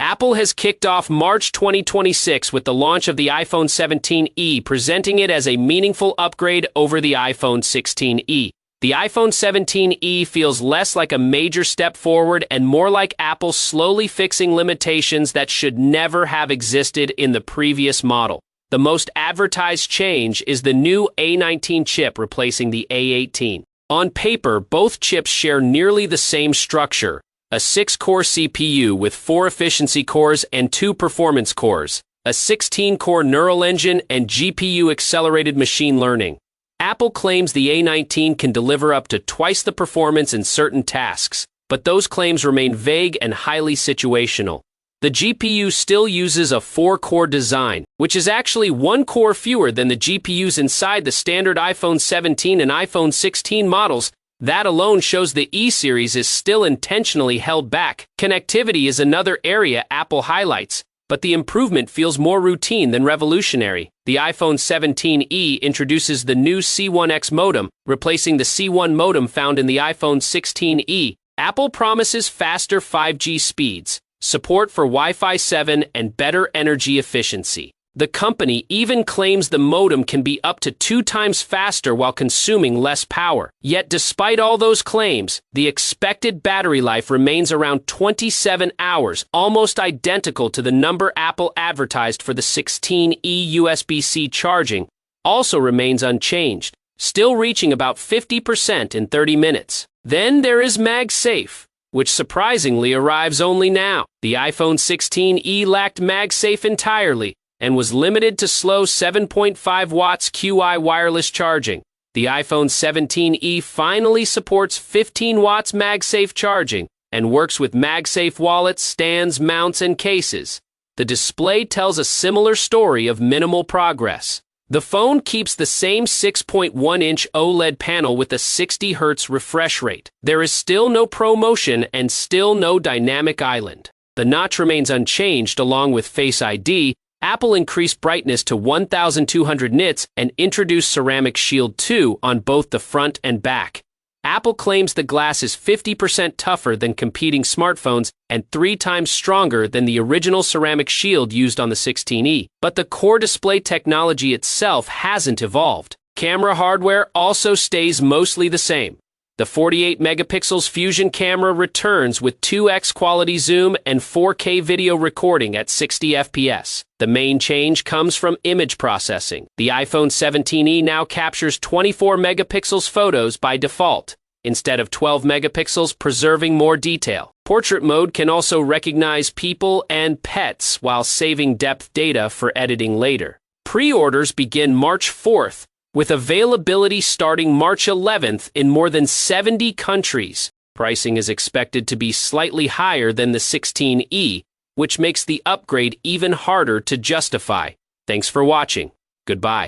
Apple has kicked off March 2026 with the launch of the iPhone 17e, presenting it as a meaningful upgrade over the iPhone 16e. The iPhone 17e feels less like a major step forward and more like Apple slowly fixing limitations that should never have existed in the previous model. The most advertised change is the new A19 chip replacing the A18. On paper, both chips share nearly the same structure, a 6-core CPU with 4 efficiency cores and 2 performance cores, a 16-core neural engine, and GPU-accelerated machine learning. Apple claims the A19 can deliver up to twice the performance in certain tasks, but those claims remain vague and highly situational. The GPU still uses a 4-core design, which is actually 1 core fewer than the GPUs inside the standard iPhone 17 and iPhone 16 models. That alone shows the E-series is still intentionally held back. Connectivity is another area Apple highlights, but the improvement feels more routine than revolutionary. The iPhone 17e introduces the new C1X modem, replacing the C1 modem found in the iPhone 16e. Apple promises faster 5G speeds, support for Wi-Fi 7, and better energy efficiency. The company even claims the modem can be up to 2 times faster while consuming less power. Yet despite all those claims, the expected battery life remains around 27 hours, almost identical to the number Apple advertised for the 16e USB-C charging, also remains unchanged, still reaching about 50% in 30 minutes. Then there is MagSafe, which surprisingly arrives only now. The iPhone 16e lacked MagSafe entirely, and was limited to slow 7.5 watts QI wireless charging. The iPhone 17e finally supports 15 watts MagSafe charging and works with MagSafe wallets, stands, mounts, and cases. The display tells a similar story of minimal progress. The phone keeps the same 6.1-inch OLED panel with a 60 Hz refresh rate. There is still no ProMotion and still no dynamic island. The notch remains unchanged along with Face ID. Apple increased brightness to 1200 nits and introduced Ceramic Shield 2 on both the front and back. Apple claims the glass is 50% tougher than competing smartphones and 3 times stronger than the original Ceramic Shield used on the 16e. But the core display technology itself hasn't evolved. Camera hardware also stays mostly the same. The 48 megapixels Fusion camera returns with 2x quality zoom and 4K video recording at 60 FPS. The main change comes from image processing. The iPhone 17e now captures 24 megapixels photos by default, instead of 12 megapixels, preserving more detail. Portrait mode can also recognize people and pets while saving depth data for editing later. Pre-orders begin March 4th, with availability starting March 11th in more than 70 countries. Pricing is expected to be slightly higher than the 16e, which makes the upgrade even harder to justify. Thanks for watching. Goodbye.